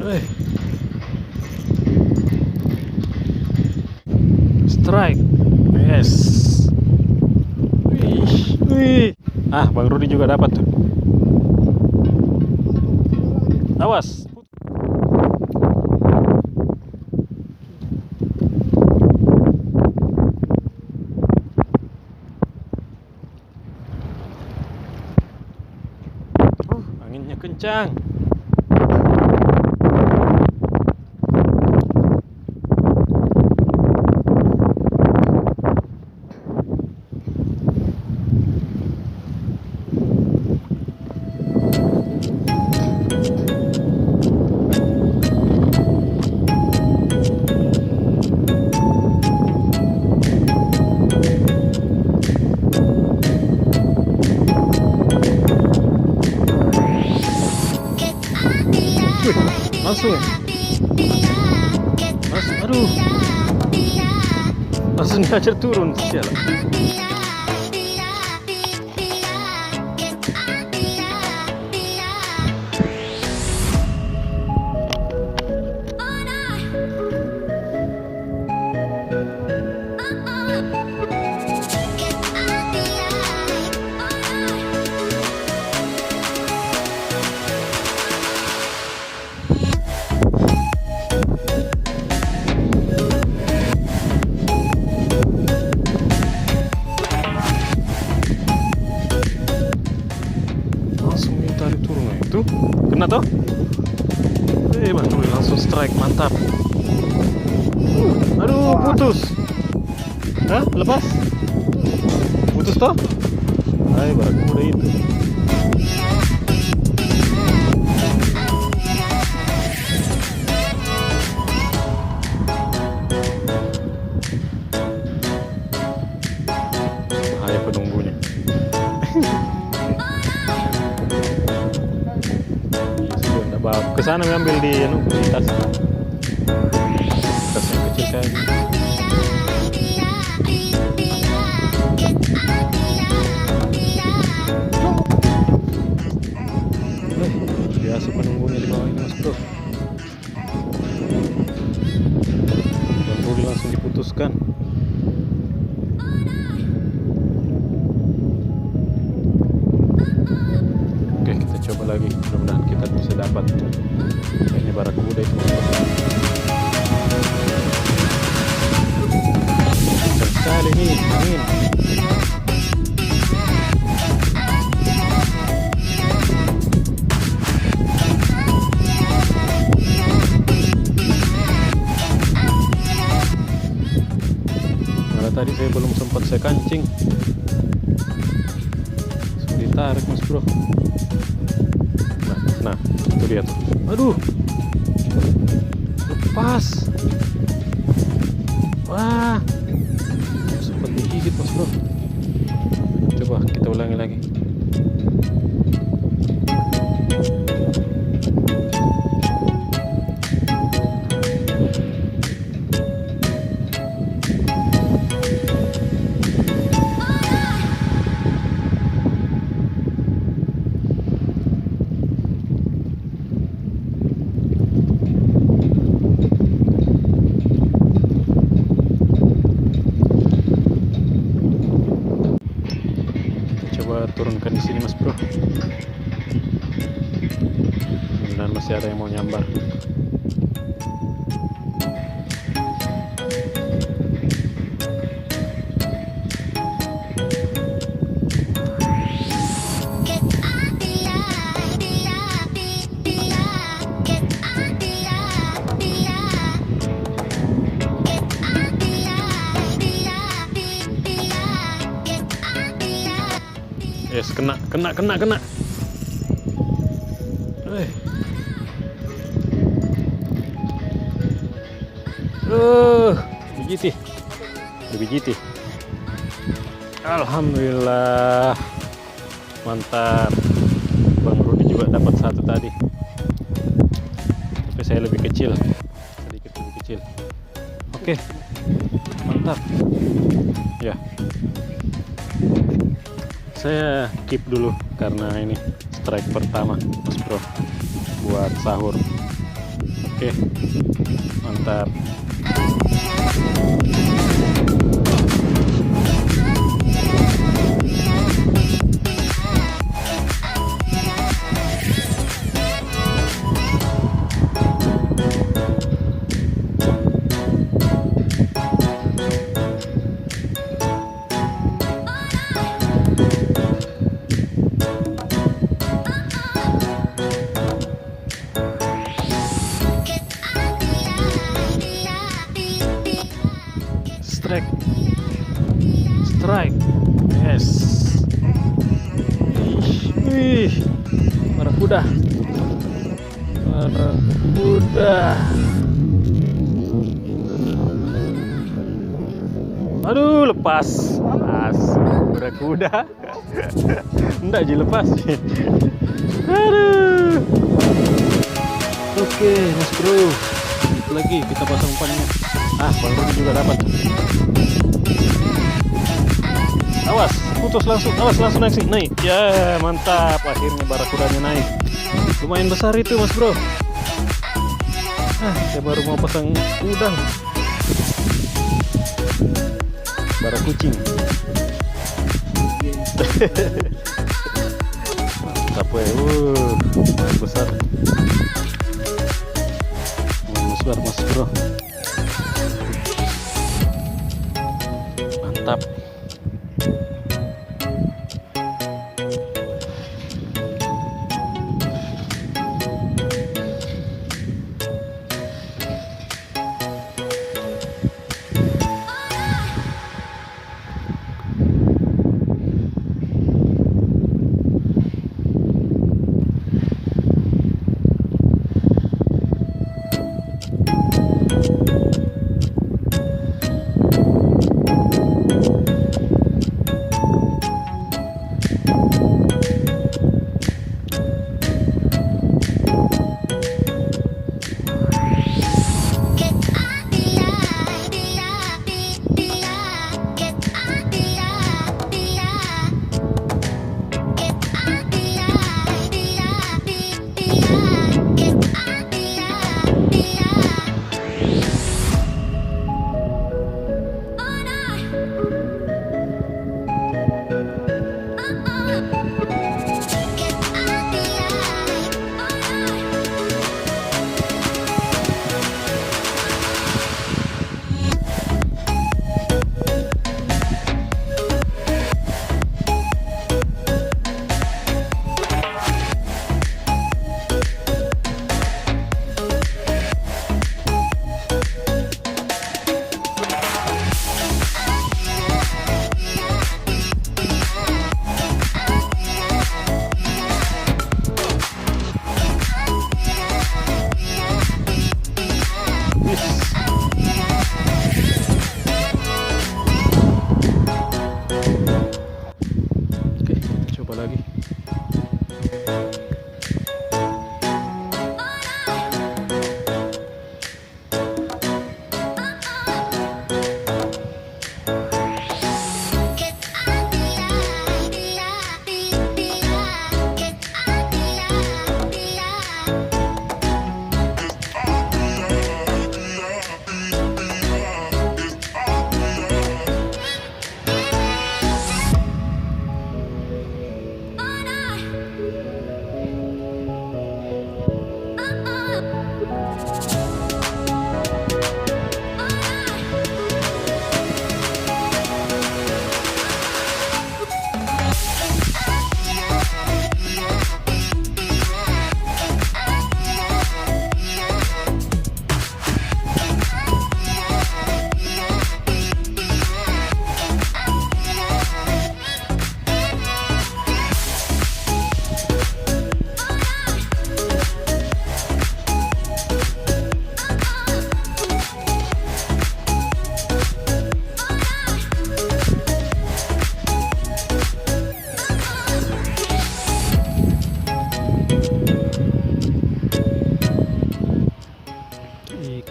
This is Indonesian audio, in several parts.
Eh, strike, yes. Wih. Ah, Bang Rudi juga dapat tuh. Awas. Anginnya kencang. Langsung, aduh, langsung diajar turun, sialan. Kena toh? Bantu langsung strike, mantap. Aduh, putus. Hah? Lepas? Putus toh? Ayo, baru udah itu. Bahaya penunggunya. Ke sana ngambil di tas. Tas yang kecil kayak gini. Biasa penunggunya di bawah ini, Mas Bro. Dan boleh langsung diputuskan. Oke, kita coba lagi. Mudah-mudahan kita bisa dapat. Ini barak muda itu. Sekali nih, angin. Malah tadi saya belum sempat saya kancing. Langsung ditarik, Mas Bro. Nah, itu dia tuh. Aduh, lepas. Wah, sempat digigit, Mas Bro. Coba kita ulangi lagi. Turunkan di sini, Mas Bro. Dan masih ada yang mau nyambar. Yes, kena. Bijiti. Alhamdulillah, mantap. Bang Rudi juga dapat satu tadi, tapi saya lebih kecil, sedikit lebih kecil. Oke, mantap. Ya, saya keep dulu karena ini strike pertama, Mas Bro, buat sahur. Oke, mantap. Strike, yes. Wih, barakuda. Aduh, lepas. Barakuda. Enggak jadi lepas. Aduh. Oke, Mas Bro. Lagi kita pasang umpannya. Bang Rudi juga dapat. Awas, putus langsung. Awas, langsung naik. Ya, mantap. Akhirnya barakudanya naik. Lumayan besar itu, Mas Bro. Saya baru mau pasang udang. Barakucing. Mantap, lumayan besar. Lumayan besar, Mas Bro. Mantap.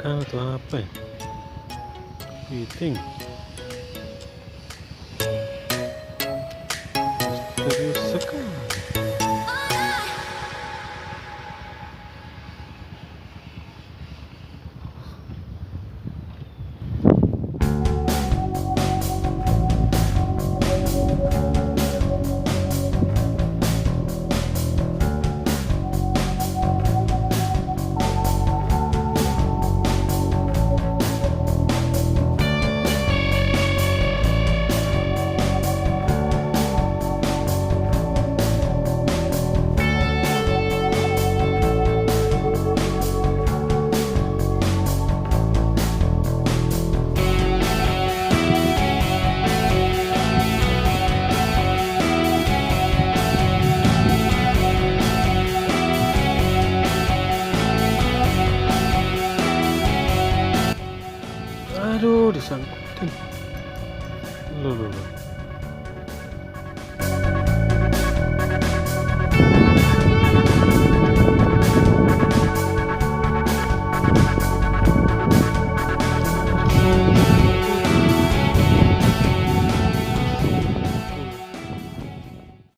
Atau apa ya? Kepiting. Misterius sekali. disangkutin. Loh.